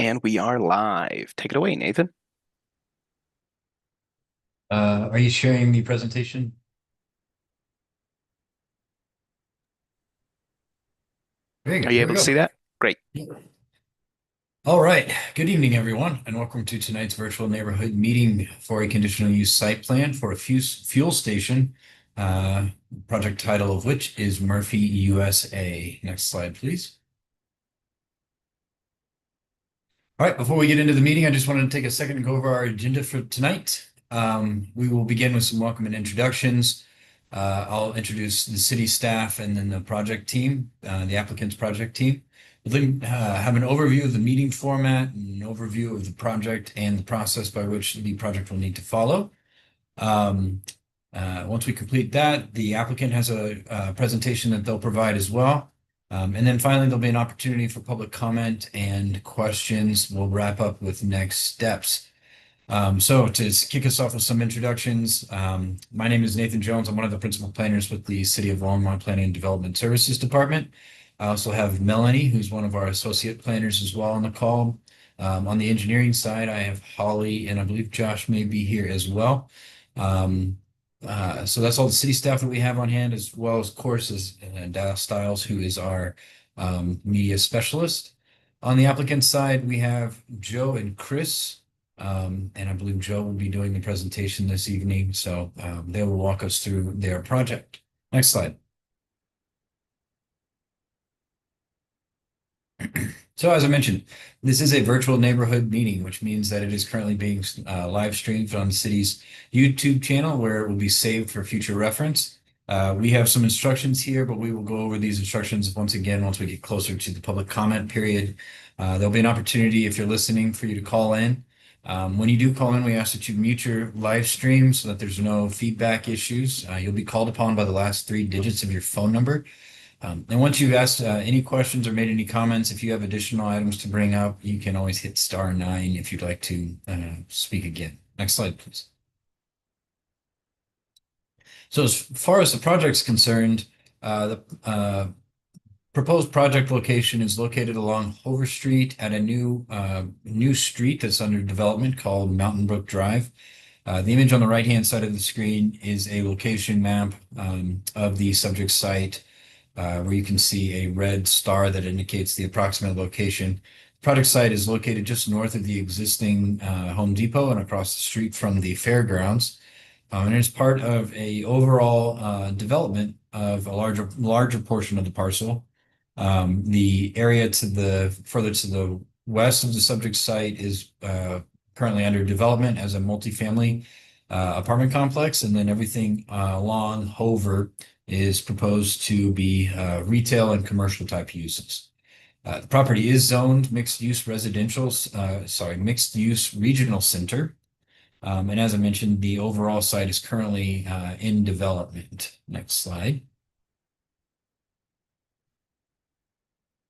And we are live. Take it away, Nathan. Are you sharing the presentation? Very Are good. you Here we able to see go. that? Great. All right. Good evening, everyone, and welcome to tonight's virtual neighborhood meeting for a conditional use site plan for a fuel station, uh, project title of which is Murphy USA. Next slide, please. All right, before we get into the meeting, I just wanted to take a second and go over our agenda for tonight. We will begin with some welcome and introductions. I'll introduce the city staff and then the project team, the applicant's project team. We'll then have an overview of the meeting format, and an overview of the project and the process by which the project will need to follow. Um, Once we complete that, the applicant has a presentation that they'll provide as well. And then finally, there'll be an opportunity for public comment and questions. We'll wrap up with next steps. So to kick us off with some introductions, my name is Nathan Jones. I'm one of the principal planners with the City of Longmont Planning and Development Services Department. I also have Melanie, who's one of our associate planners as well on the call. On the engineering side, I have Holly, and I believe Josh may be here as well. Um, so that's all the city staff that we have on hand, as well as, of course, as Dallas Stiles, who is our media specialist. On the applicant side, we have Joe and Chris. And I believe Joe will be doing the presentation this evening, so they will walk us through their project. Next slide. So as I mentioned, this is a virtual neighborhood meeting, which means that it is currently being live streamed on the city's YouTube channel, where it will be saved for future reference. We have some instructions here, but we will go over these instructions once again once we get closer to the public comment period. There'll be an opportunity, if you're listening, for you to call in. When you do call in, we ask that you mute your live stream so that there's no feedback issues. You'll be called upon by the last three digits of your phone number. And once you've asked any questions or made any comments, if you have additional items to bring up, you can always hit *9 if you'd like to speak again. Next slide, please. So as far as the project's concerned, the proposed project location is located along Hover Street at a new street that's under development called Mountain Brook Drive. The image on the right-hand side of the screen is a location map of the subject site, where you can see a red star that indicates the approximate location. The project site is located just north of the existing Home Depot and across the street from the fairgrounds. And it's part of a overall development of a larger portion of the parcel. The area further to the west of the subject site is currently under development as a multifamily apartment complex, and then everything along Hover is proposed to be retail and commercial type uses. The property is zoned mixed use mixed use regional center. And as I mentioned, the overall site is currently in development. Next slide.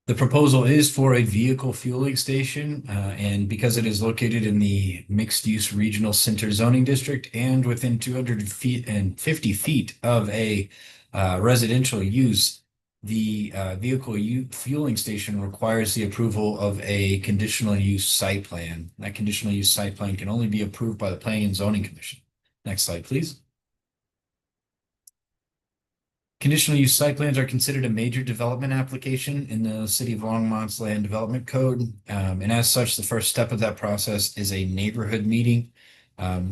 The proposal is for a vehicle fueling station, and because it is located in the mixed-use regional center zoning district and within 200 feet and 50 feet of a residential use, the vehicle fueling station requires the approval of a conditional use site plan. That conditional use site plan can only be approved by the Planning and Zoning Commission. Next slide, please. Conditional use site plans are considered a major development application in the City of Longmont's Land Development Code. And as such, the first step of that process is a neighborhood meeting,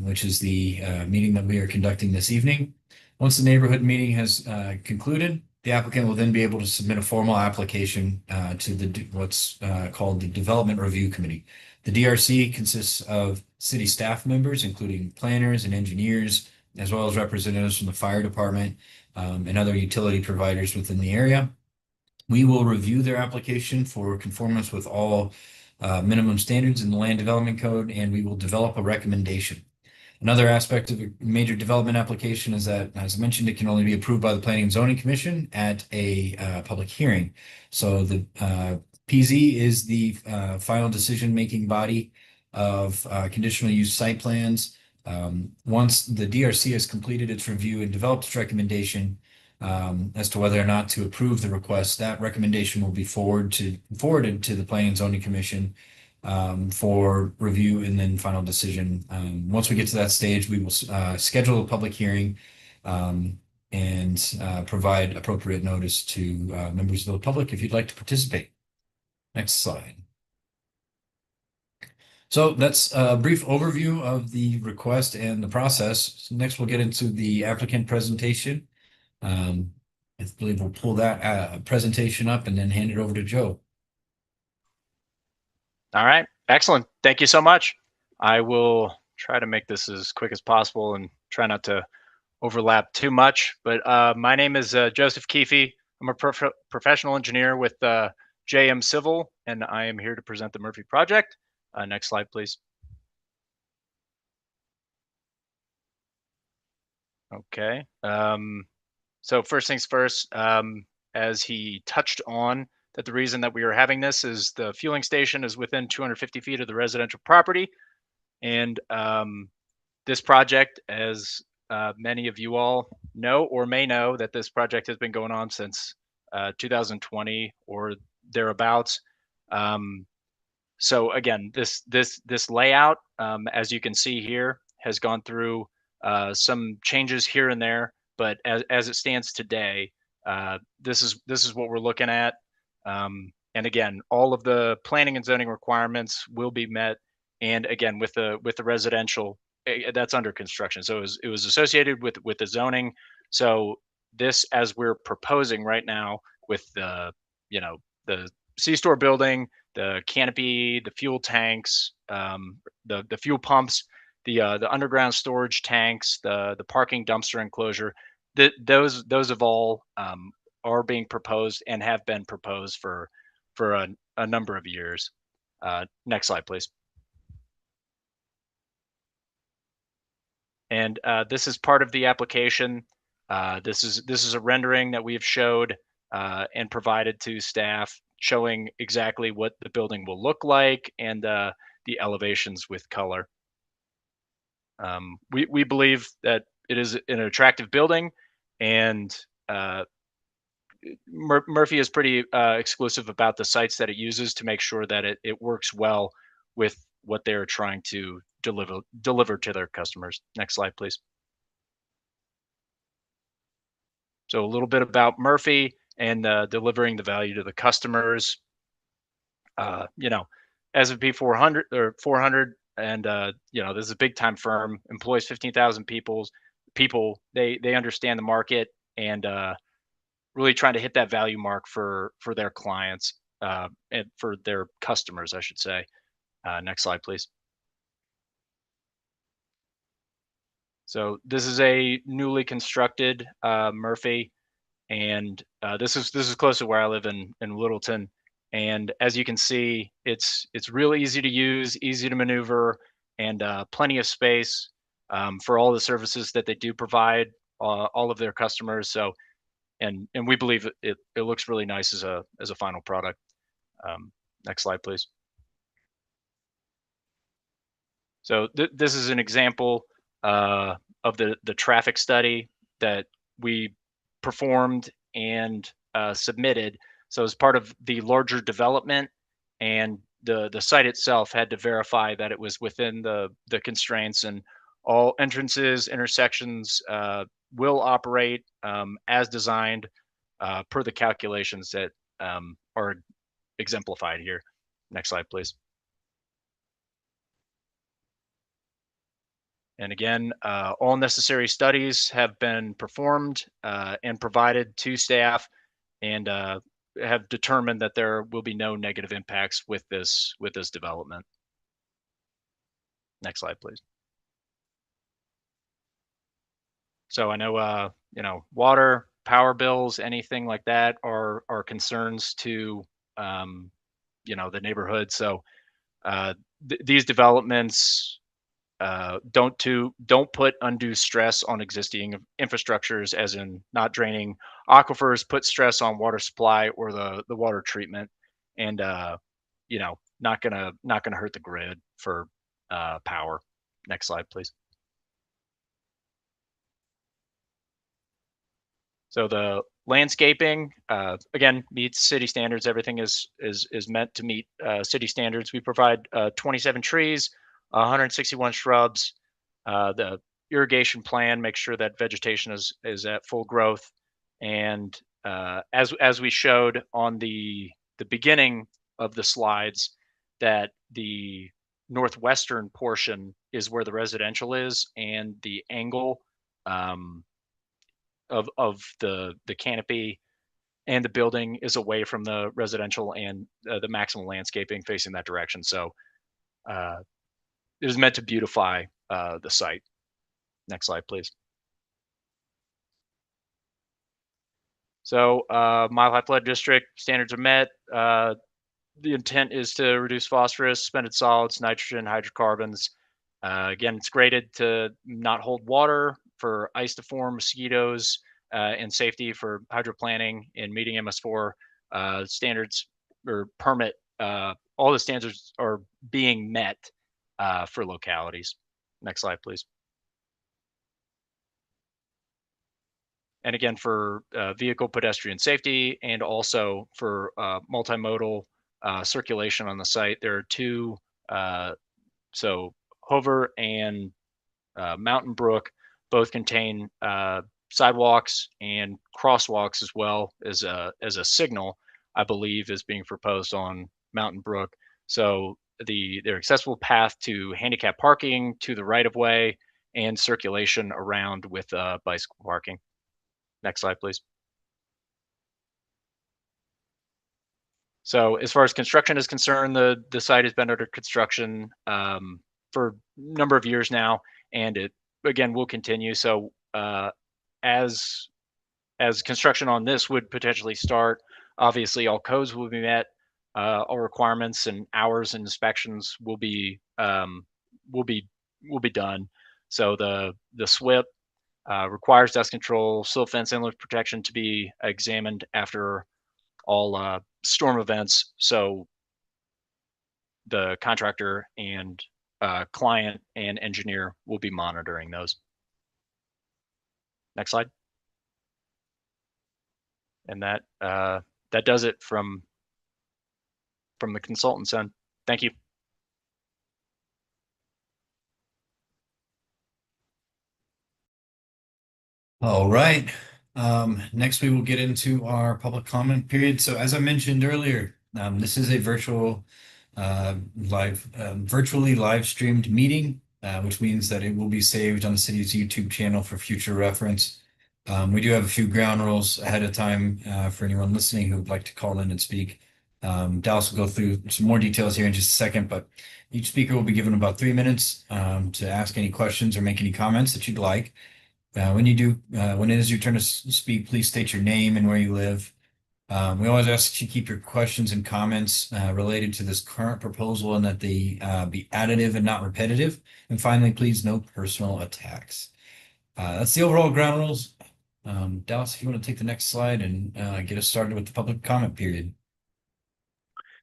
which is the meeting that we are conducting this evening. Once the neighborhood meeting has concluded, the applicant will then be able to submit a formal application to what's called the Development Review Committee. The DRC consists of city staff members, including planners and engineers, as well as representatives from the fire department, and other utility providers within the area. We will review their application for conformance with all minimum standards in the Land Development Code, and we will develop a recommendation. Another aspect of a major development application is that, as I mentioned, it can only be approved by the Planning and Zoning Commission at a public hearing. So the PZ is the final decision-making body of conditional use site plans. Once the DRC has completed its review and developed its recommendation as to whether or not to approve the request, that recommendation will be forwarded to the Planning and Zoning Commission, for review and then final decision. Once we get to that stage, we will schedule a public hearing and provide appropriate notice to members of the public if you'd like to participate. Next slide. So that's a brief overview of the request and the process. So next, we'll get into the applicant presentation. I believe we'll pull that presentation up and then hand it over to Joe. All right, excellent. Thank you so much. I will try to make this as quick as possible and try not to overlap too much. But my name is Joseph Keefe. I'm a professional engineer with JM Civil, and I am here to present the Murphy project. Next slide, please. Okay. So first things first, as he touched on, that the reason that we are having this is the fueling station is within 250 feet of the residential property. And this project, as many of you all know or may know, that this project has been going on since 2020 or thereabouts. So again, this layout, as you can see here, has gone through some changes here and there, but as it stands today, this is what we're looking at. And again, all of the planning and zoning requirements will be met. And again, with the residential, that's under construction, so it was associated with the zoning. So this, as we're proposing right now, with the the C-store building, the canopy, the fuel tanks, the fuel pumps, the underground storage tanks, the parking dumpster enclosure, those of all are being proposed and have been proposed for a number of years. Next slide, please. And this is part of the application. This is a rendering that we've showed and provided to staff, showing exactly what the building will look like and the elevations with color. We believe that it is an attractive building, and Murphy is pretty exclusive about the sites that it uses to make sure that it works well with what they're trying to deliver to their customers. Next slide, please. So a little bit about Murphy and delivering the value to the customers. S&P 400 or 400, and this is a big time firm, employs 15,000 people. They understand the market and really trying to hit that value mark for their clients and for their customers, I should say. Next slide, please. So this is a newly constructed Murphy, and this is close to where I live in Littleton. And as you can see, it's real easy to use, easy to maneuver, and plenty of space for all the services that they do provide all of their customers. So, and we believe it looks really nice as a final product. Next slide, please. So this is an example of the traffic study that we performed and submitted. So as part of the larger development, and the site itself had to verify that it was within the constraints, and all entrances, intersections will operate as designed per the calculations that are exemplified here. Next slide, please. And again, all necessary studies have been performed and provided to staff, and have determined that there will be no negative impacts with this development. Next slide, please. So I know water, power bills, anything like that are concerns to the neighborhood. So these developments don't put undue stress on existing infrastructures, as in not draining aquifers, put stress on water supply or the water treatment, and not gonna hurt the grid for power. Next slide, please. So the Landscaping, again, meets city standards. Everything is meant to meet city standards. We provide 27 trees, 161 shrubs. The irrigation plan makes sure that vegetation is at full growth. And as we showed on the beginning of the slides, that the northwestern portion is where the residential is, and the angle of the canopy and the building is away from the residential and the maximum landscaping facing that direction. So it is meant to beautify the site. Next slide, please. So Mile High Flood District standards are met. The intent is to reduce phosphorus, suspended solids, nitrogen, hydrocarbons. Again, it's graded to not hold water, for ice to form, mosquitoes, and safety for hydroplanning and meeting MS4 standards or permit. All the standards are being met for localities. Next slide, please. And again, for vehicle pedestrian safety and also for multimodal circulation on the site, there are two, so Hover and Mountain Brook both contain sidewalks and crosswalks, as well as a signal, I believe, is being proposed on Mountain Brook. So their accessible path to handicap parking, to the right of way, and circulation around with bicycle parking. Next slide, please. So as far as construction is concerned, the site has been under construction for a number of years now, and it again will continue. So as construction on this would potentially start, obviously all codes will be met, all requirements and hours and inspections will be done. So the SWIP requires dust control, silt fence, inlet protection to be examined after all storm events. So the contractor and client and engineer will be monitoring those. Next slide. And that does it from the consultant's end. Thank you. All right. Next, we will get into our public comment period. So as I mentioned earlier, this is a virtually live streamed meeting, which means that it will be saved on the city's YouTube channel for future reference. We do have a few ground rules ahead of time for anyone listening who would like to call in and speak. Dallas will go through some more details here in just a second, but each speaker will be given about 3 minutes to ask any questions or make any comments that you'd like. When it is your turn to speak, please state your name and where you live. We always ask that you keep your questions and comments related to this current proposal and that they be additive and not repetitive. And finally, please no personal attacks. That's the overall ground rules. Dallas, if you want to take the next slide and get us started with the public comment period.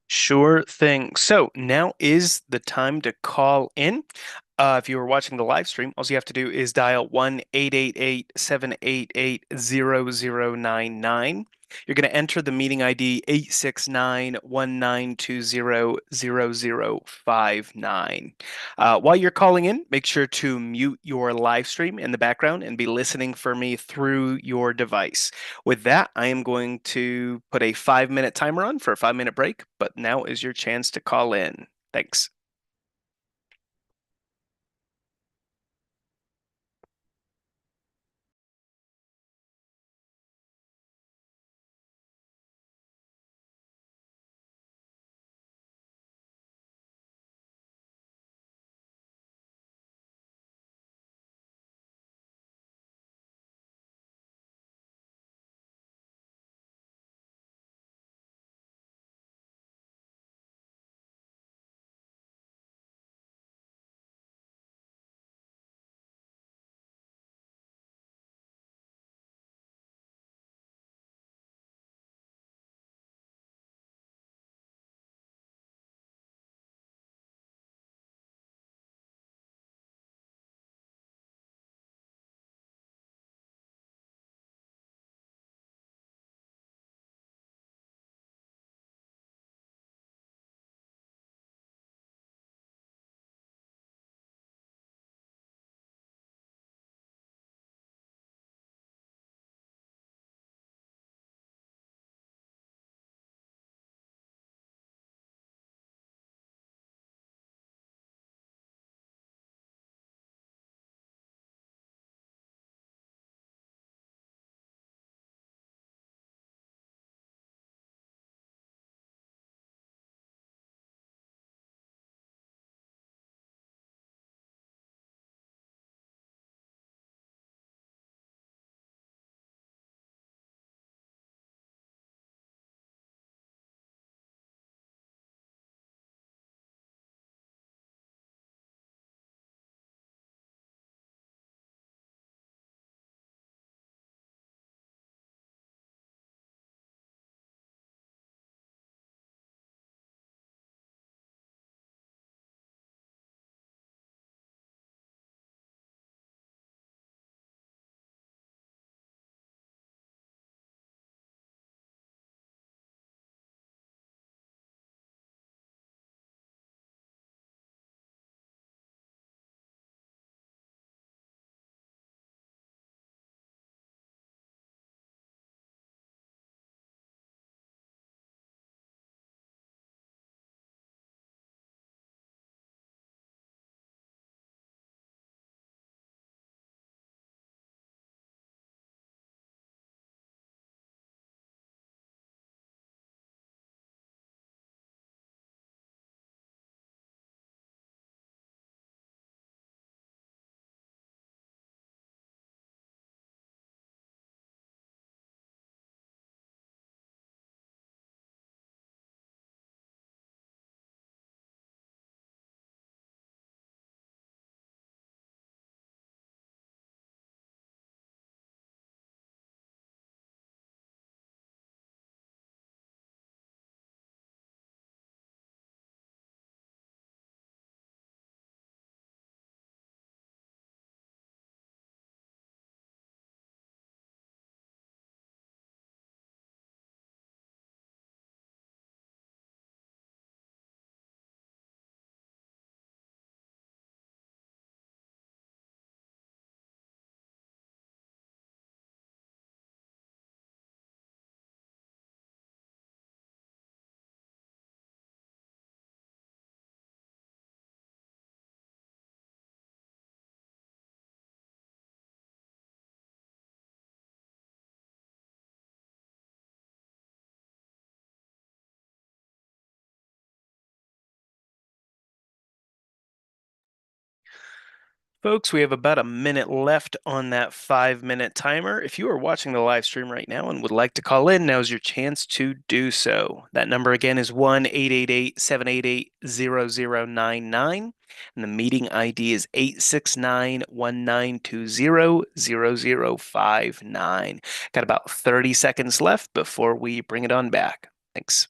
Sure thing. So now is the time to call in. If you were watching the live stream, all you have to do is dial 1-888-788-0099. You're going to enter the meeting ID 869-1920-0059. While you're calling in, make sure to mute your live stream in the background and be listening for me through your device. With that, I am going to put a 5-minute timer on for a 5-minute break, but now is your chance to call in. Thanks. Folks, we have about a minute left on that 5 minute timer. If you are watching the live stream right now and would like to call in, now's your chance to do so. That number again is 1-888-788-0099. And the meeting ID is 869-1920-0059. Got about 30 seconds left before we bring it on back. Thanks.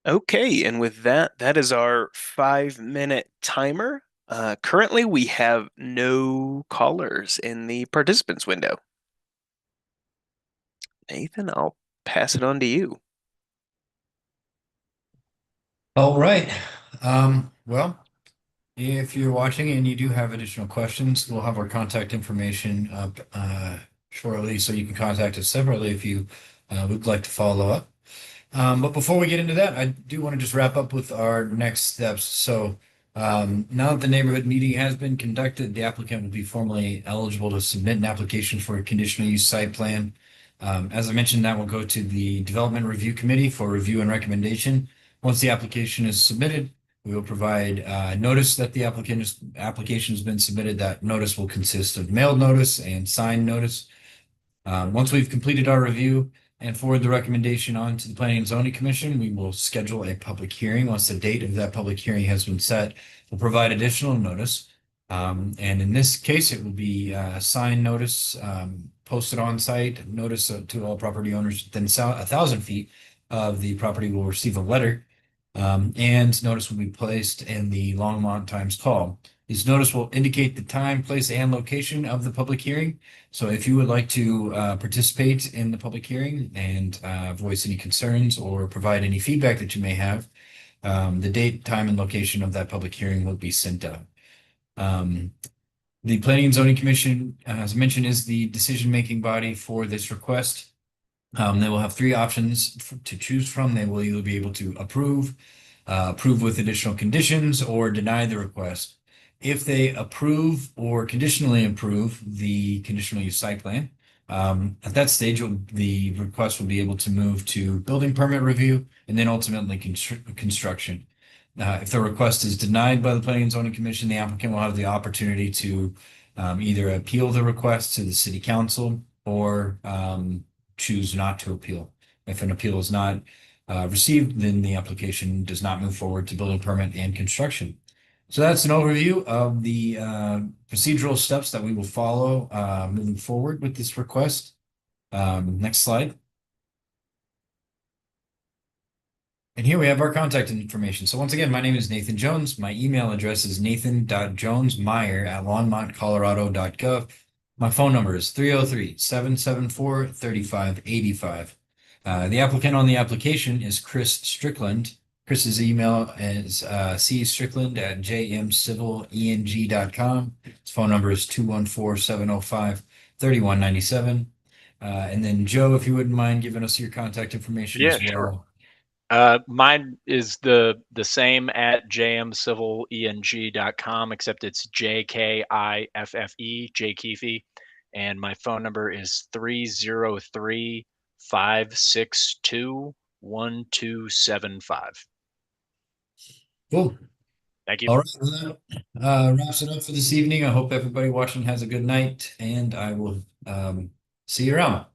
Okay, and with that, that is our 5 minute timer. Currently, we have no callers in the participants window. Nathan, I'll pass it on to you. All right. Well, if you're watching and you do have additional questions, we'll have our contact information up shortly, so you can contact us separately if you would like to follow up. But before we get into that, I do want to just wrap up with our next steps. So now that the neighborhood meeting has been conducted, the applicant will be formally eligible to submit an application for a conditional use site plan. As I mentioned, that will go to the Development Review Committee for review and recommendation. Once the application is submitted, we will provide notice that the application has been submitted. That notice will consist of mailed notice and signed notice. Once we've completed our review and forward the recommendation on to the Planning and Zoning Commission, we will schedule a public hearing. Once the date of that public hearing has been set, we'll provide additional notice. And in this case, it will be a signed notice posted on site, notice to all property owners within 1,000 feet of the property will receive a letter, and notice will be placed in the Longmont Times Call. This notice will indicate the time, place, and location of the public hearing. So if you would like to participate in the public hearing and voice any concerns or provide any feedback that you may have, the date, time, and location of that public hearing will be sent out. The Planning and Zoning Commission, as I mentioned, is the decision-making body for this request. They will have three options to choose from. They will either be able to approve with additional conditions, or deny the request. If they approve or conditionally approve the conditional use site plan, at that stage, the request will be able to move to building permit review and then ultimately construction. If the request is denied by the Planning and Zoning Commission, the applicant will have the opportunity to either appeal the request to the City Council or choose not to appeal. If an appeal is not received, then the application does not move forward to building permit and construction. So that's an overview of the procedural steps that we will follow moving forward with this request. Next slide. And here we have our contact information. So once again, my name is Nathan Jones. My email address is nathan.jonesmeyer@longmontcolorado.gov. My phone number is 303-774-3585. The applicant on the application is Chris Strickland. Chris's email is cstrickland@jmcivileng.com. His phone number is 214-705-3197. And then Joe, if you wouldn't mind giving us your contact information as well. Sure. Mine is the same at jmcivileng.com, except it's JKIFFE, J Keefe. And my phone number is 303-562-1275. Cool. Thank you. All right. Well, that wraps it up for this evening. I hope everybody watching has a good night, and I will see you around.